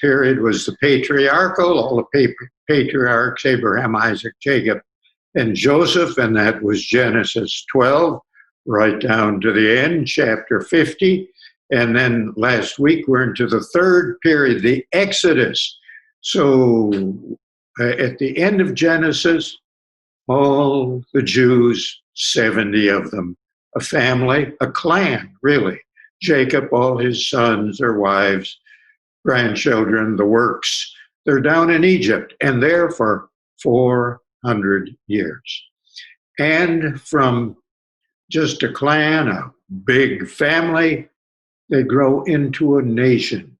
period was the patriarchal, all the patriarchs, Abraham, Isaac, Jacob, and Joseph, and that was Genesis 12, right down to the end, chapter 50. And then last week we're into the third period, the Exodus. So at the end of Genesis, all the Jews, 70 of them, a family, a clan, really. Jacob, all his sons, their wives, grandchildren, the works. They're down in Egypt and there for 400 years. And from just a clan, a big family, they grow into a nation,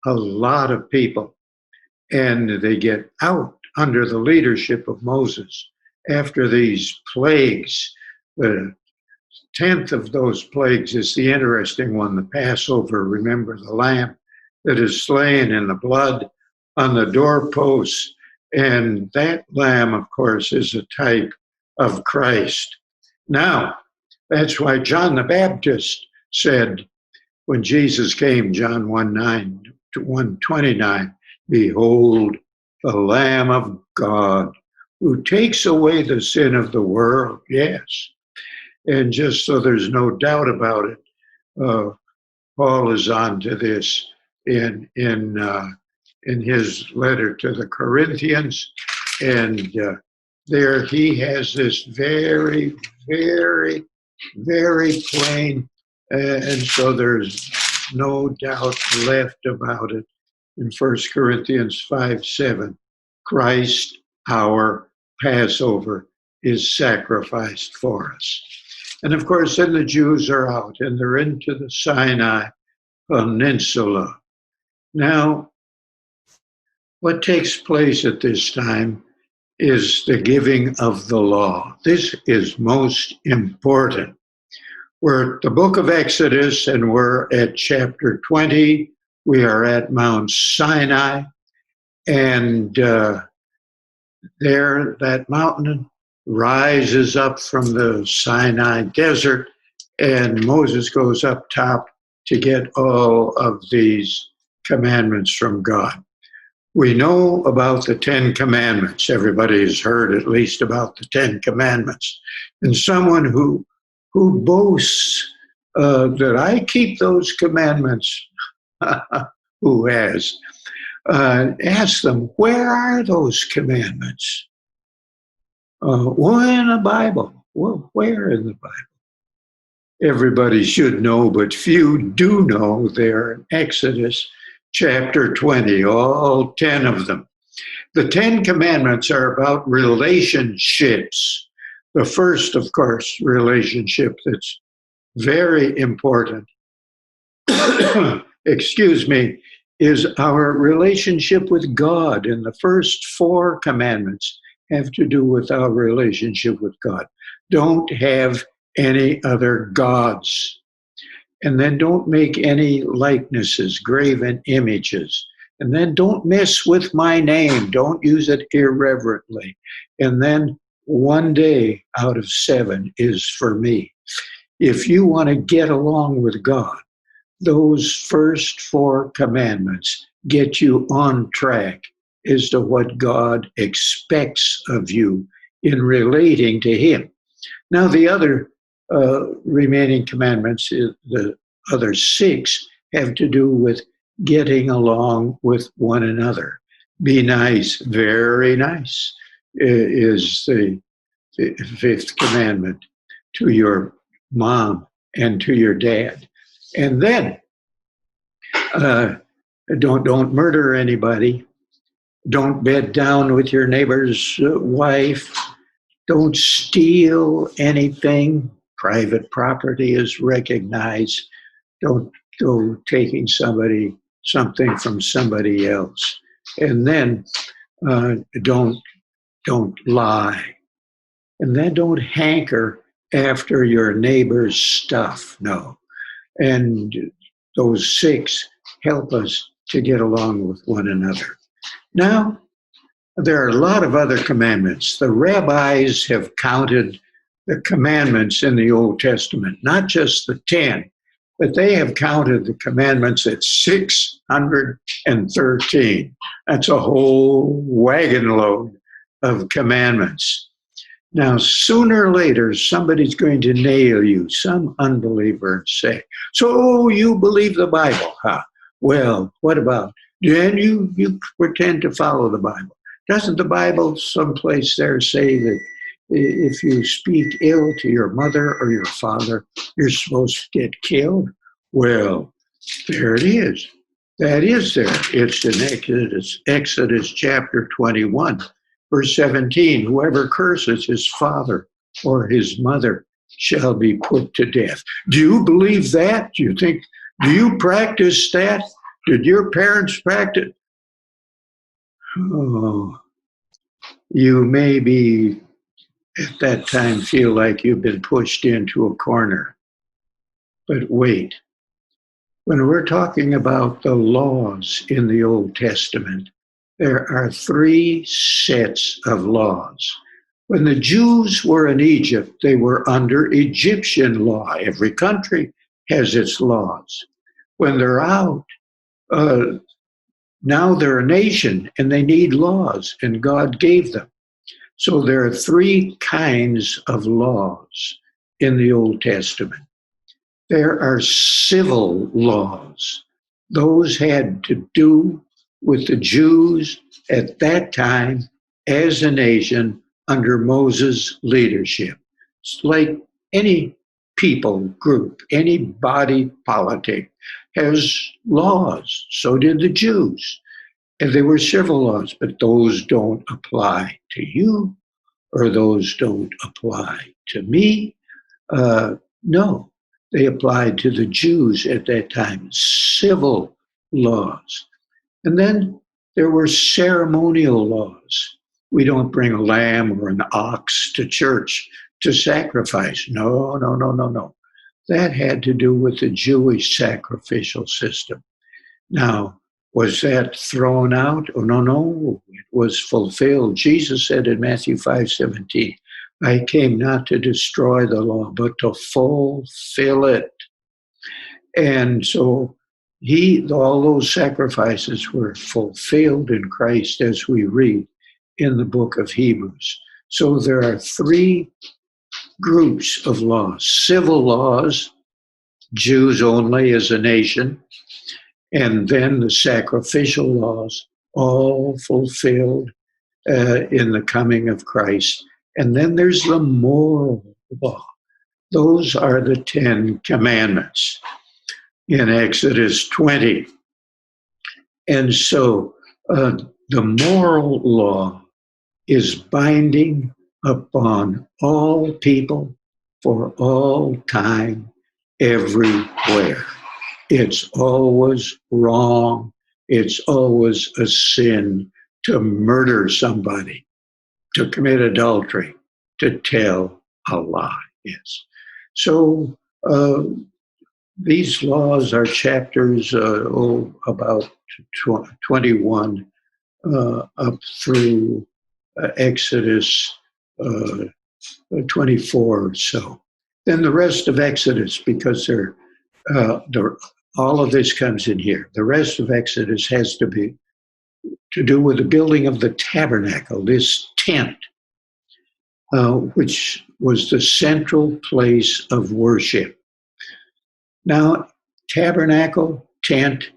a lot of people. And they get out under the leadership of Moses after these plagues. The 10th of those plagues is the interesting one, the Passover. Remember the lamb that is slain and the blood on the doorposts. And that lamb, of course, is a type of Christ. Now, that's why John the Baptist said, when Jesus came, John 1:9 to 1:29, behold, the Lamb of God who takes away the sin of the world. Yes. And just so there's no doubt about it, Paul is on to this in his letter to the Corinthians. And there he has this very, very, very plain, and so there's no doubt left about it in 1 Corinthians 5:7. Christ, our Passover, is sacrificed for us. And of course, then the Jews are out and they're into the Sinai Peninsula. Now, what takes place at this time is the giving of the law. This is most important. We're at the book of Exodus and we're at chapter 20. We are at Mount Sinai, and there that mountain rises up from the Sinai desert, and Moses goes up top to get all of these commandments from God. We know about the 10 commandments. Everybody has heard at least about the 10 commandments. And someone who boasts that I keep those commandments, who has, ask them, where are those commandments? Well, in the Bible. Well, where in the Bible? Everybody should know, but few do know. They're in Exodus chapter 20, all 10 of them. The 10 commandments are about relationships. The first, of course, relationship that's very important, excuse me, is our relationship with God. And the first 4 commandments have to do with our relationship with God. Don't have any other gods. And then don't make any likenesses, graven images. And then don't mess with my name. Don't use it irreverently. And then one day out of 7 is for me. If you want to get along with God, those first 4 commandments get you on track as to what God expects of you in relating to Him. Now, the other remaining commandments, the other 6, have to do with getting along with one another. Be nice, very nice, is the 5th commandment to your mom and to your dad. And then don't murder anybody. Don't bed down with your neighbor's wife. Don't steal anything. Private property is recognized. Don't go taking something from somebody else. And then don't lie. And then don't hanker after your neighbor's stuff. No. And those 6 help us to get along with one another. Now, there are a lot of other commandments. The rabbis have counted the commandments in the Old Testament, not just the 10. but they have counted the commandments at 613. That's a whole wagon load of commandments. Now, sooner or later, somebody's going to nail you, some unbeliever, and say, so you believe the Bible, huh? Well, what about? Then you pretend to follow the Bible. Doesn't the Bible someplace there say that if you speak ill to your mother or your father, you're supposed to get killed? Well, there it is. That is there. It's in Exodus chapter 21, verse 17. Whoever curses his father or his mother shall be put to death. Do you believe that? Do you practice that? Did your parents practice? Oh, you maybe at that time feel like you've been pushed into a corner. But wait, when we're talking about the laws in the Old Testament, there are 3 sets of laws. When the Jews were in Egypt, they were under Egyptian law. Every country has its laws. When they're out, now they're a nation and they need laws, and God gave them. So there are 3 kinds of laws in the Old Testament. There are civil laws. Those had to do with the Jews at that time as a nation under Moses' leadership. It's like any people group, any body politic has laws. So did the Jews. And they were civil laws, but those don't apply to you, or those don't apply to me. No, they applied to the Jews at that time, civil laws. And then there were ceremonial laws. We don't bring a lamb or an ox to church to sacrifice. No. That had to do with the Jewish sacrificial system. Now, was that thrown out? Oh, no, it was fulfilled. Jesus said in Matthew 5:17, I came not to destroy the law, but to fulfill it. And so all those sacrifices were fulfilled in Christ, as we read in the book of Hebrews. So there are 3 groups of laws: civil laws, Jews only as a nation, and then the sacrificial laws, all fulfilled in the coming of Christ. And then there's the moral law. Those are the 10 commandments in Exodus 20. And so the moral law is binding upon all people for all time, everywhere. It's always wrong. It's always a sin to murder somebody, to commit adultery, to tell a lie. Yes. So these laws are chapters about 21 up through Exodus 24 or so. Then the rest of Exodus, because all of this comes in here. The rest of Exodus has to do with the building of the tabernacle, this tent, which was the central place of worship. Now, tabernacle, tent,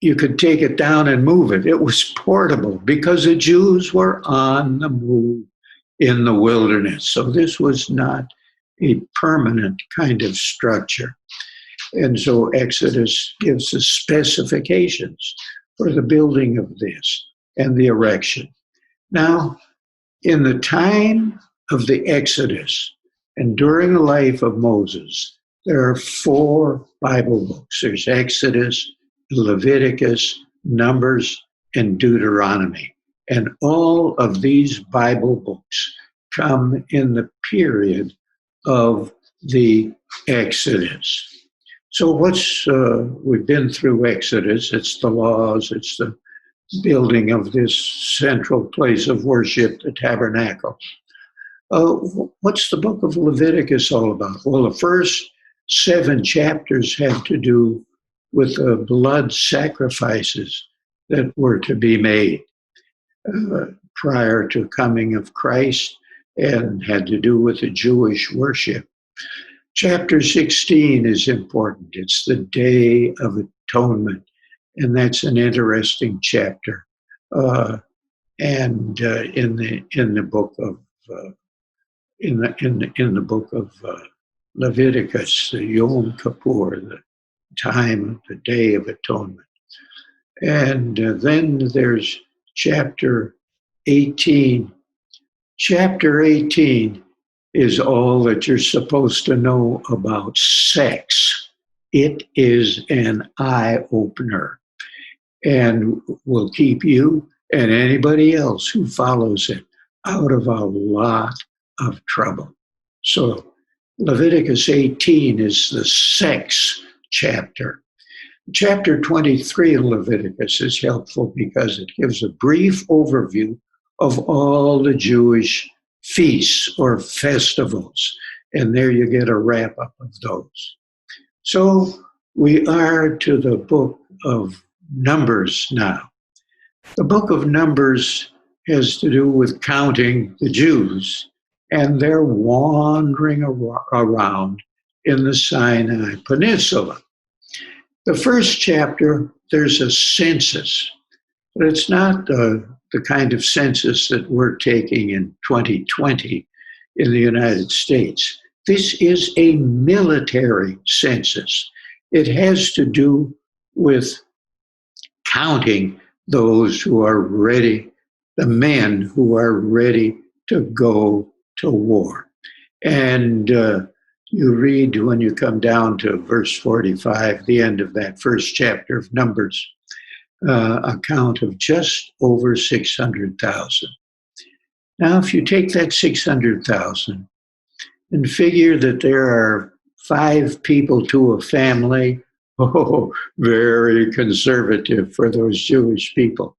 you could take it down and move it. It was portable because the Jews were on the move in the wilderness. So this was not a permanent kind of structure. And so Exodus gives the specifications for the building of this and the erection. Now, in the time of the Exodus and during the life of Moses, there are 4 Bible books. There's Exodus, Leviticus, Numbers, and Deuteronomy. And all of these Bible books come in the period of the Exodus. So we've been through Exodus. It's the laws, it's the building of this central place of worship, the tabernacle. What's the book of Leviticus all about? Well, the first 7 chapters have to do with the blood sacrifices that were to be made prior to coming of Christ and had to do with the Jewish worship. Chapter 16 is important. It's the Day of Atonement, and that's an interesting chapter. In the book of Leviticus, the Yom Kippur, the time of the Day of Atonement. And then there's chapter 18. Chapter 18 is all that you're supposed to know about sex. It is an eye-opener and will keep you and anybody else who follows it out of a lot of trouble. So Leviticus 18 is the sex chapter. Chapter 23 in Leviticus is helpful because it gives a brief overview of all the Jewish feasts or festivals. And there you get a wrap-up of those. So we are to the book of Numbers now. The book of Numbers has to do with counting the Jews, and they're wandering around in the Sinai Peninsula. The first chapter, there's a census, but it's not the kind of census that we're taking in 2020 in the United States. This is a military census. It has to do with counting those who are ready, the men who are ready to go to war. And you read when you come down to verse 45, the end of that first chapter of Numbers, a count of just over 600,000. Now, if you take that 600,000 and figure that there are 5 people to a family, very conservative for those Jewish people,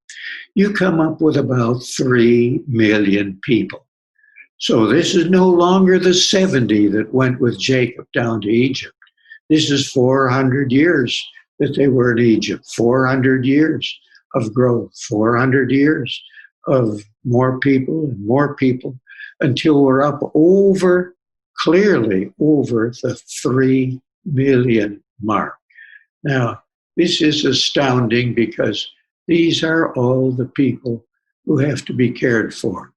you come up with about 3 million people. So this is no longer the 70 that went with Jacob down to Egypt. This is 400 years that they were in Egypt, 400 years of growth, 400 years of more people and more people, until we're up clearly over the 3 million mark. Now, this is astounding because these are all the people who have to be cared for.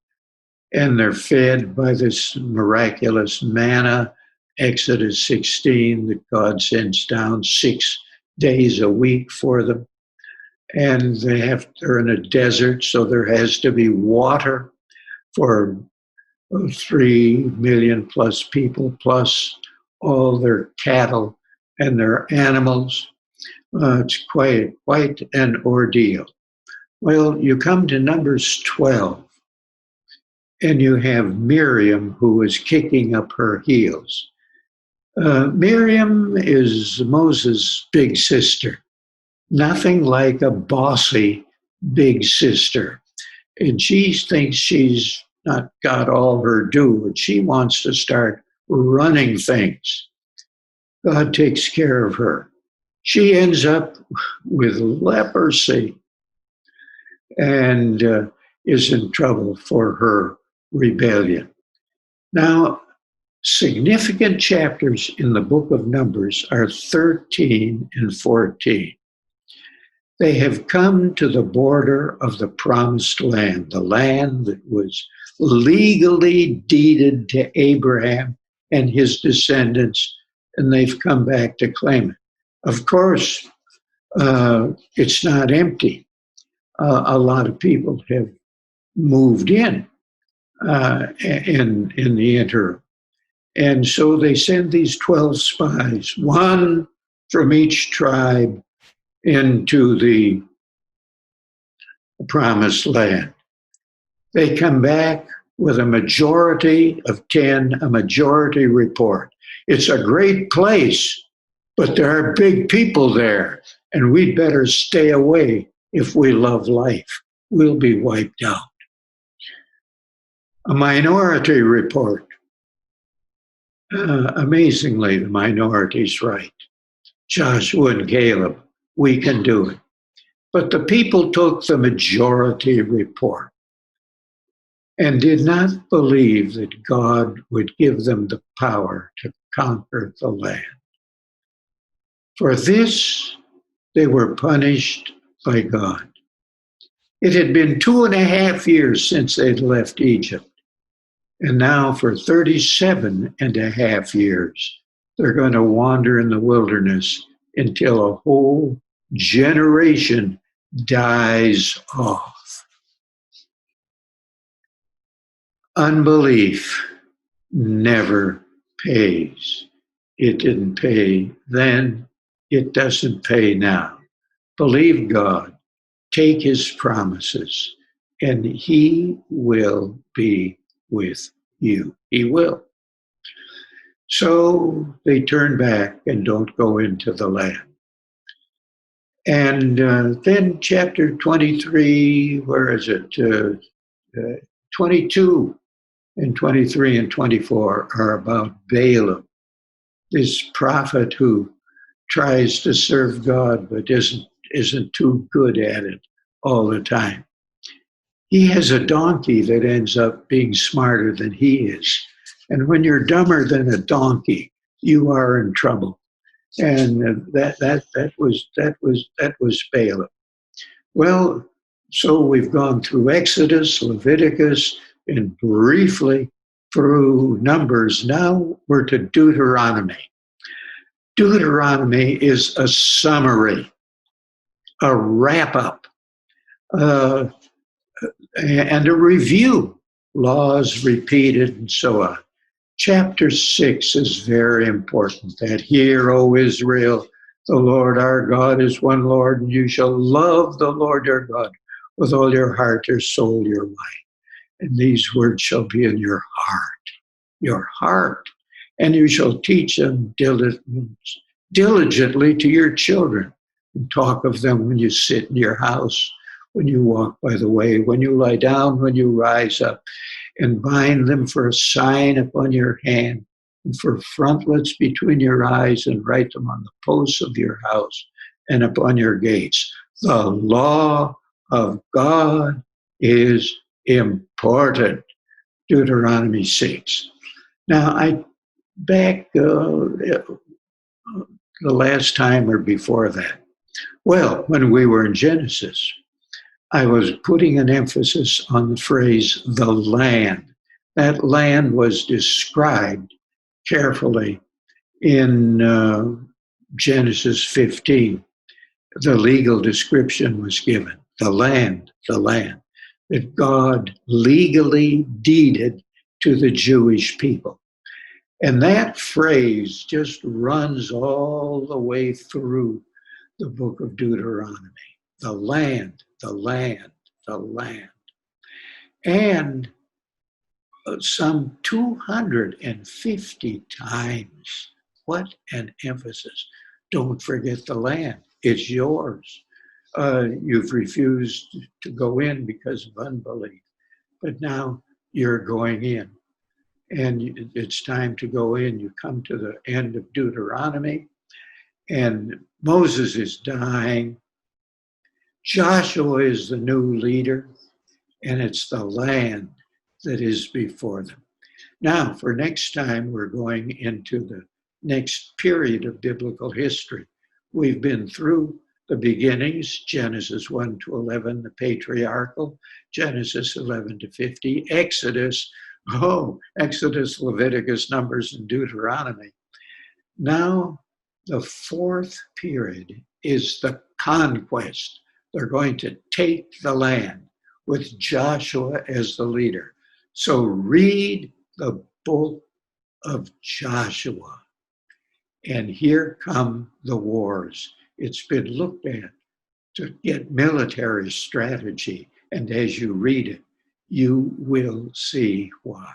And they're fed by this miraculous manna, Exodus 16, that God sends down 6 days a week for them. And they're in a desert, so there has to be water for 3 million plus people, plus all their cattle and their animals. It's quite an ordeal. Well, you come to Numbers 12, and you have Miriam, who is kicking up her heels. Miriam is Moses' big sister, nothing like a bossy big sister. And she thinks she's not got all her due, but she wants to start running things. God takes care of her. She ends up with leprosy and is in trouble for her rebellion. Now, significant chapters in the book of Numbers are 13 and 14. They have come to the border of the promised land, the land that was legally deeded to Abraham and his descendants, and they've come back to claim it. Of course, it's not empty. A lot of people have moved in the interim. And so they send these 12 spies, one from each tribe, into the promised land. They come back with a majority of 10, a majority report. It's a great place, but there are big people there, and we'd better stay away if we love life. We'll be wiped out. A minority report. Amazingly, the minority's right. Joshua and Caleb, we can do it. But the people took the majority report and did not believe that God would give them the power to conquer the land. For this, they were punished by God. It had been 2.5 years since they'd left Egypt. And now, for 37.5 years, they're going to wander in the wilderness until a whole generation dies off. Unbelief never pays. It didn't pay then, it doesn't pay now. Believe God, take his promises, and he will be with you. He will. So they turn back and don't go into the land. And then chapter 23, where is it? 22 and 23 and 24 are about Balaam, this prophet who tries to serve God but isn't too good at it all the time. He has a donkey that ends up being smarter than he is. And when you're dumber than a donkey, you are in trouble. And that was Balaam. Well, so we've gone through Exodus, Leviticus, and briefly through Numbers. Now we're to Deuteronomy. Deuteronomy is a summary, a wrap up, and a review. Laws repeated and so on. Chapter 6 is very important. That hear, O Israel, the Lord our God is one Lord, and you shall love the Lord your God with all your heart, your soul, your might. And these words shall be in your heart, and you shall teach them diligently to your children, and talk of them when you sit in your house, when you walk by the way, when you lie down, when you rise up, and bind them for a sign upon your hand, and for frontlets between your eyes, and write them on the posts of your house and upon your gates. The law of God is important. Deuteronomy 6. Now, the last time or before that, well, when we were in Genesis, I was putting an emphasis on the phrase, the land. That land was described carefully in Genesis 15. The legal description was given, the land, that God legally deeded to the Jewish people. And that phrase just runs all the way through the book of Deuteronomy. The land, the land, the land. And some 250 times. What an emphasis. Don't forget the land. It's yours. You've refused to go in because of unbelief, but now you're going in. And it's time to go in. You come to the end of Deuteronomy, and Moses is dying. Joshua is the new leader, and it's the land that is before them. Now, for next time, we're going into the next period of biblical history. We've been through the beginnings, Genesis 1 to 11, the patriarchal, Genesis 11 to 50, Exodus, Leviticus, Numbers, and Deuteronomy. Now, the fourth period is the conquest. They're going to take the land with Joshua as the leader. So read the book of Joshua. And here come the wars. It's been looked at to get military strategy. And as you read it, you will see why.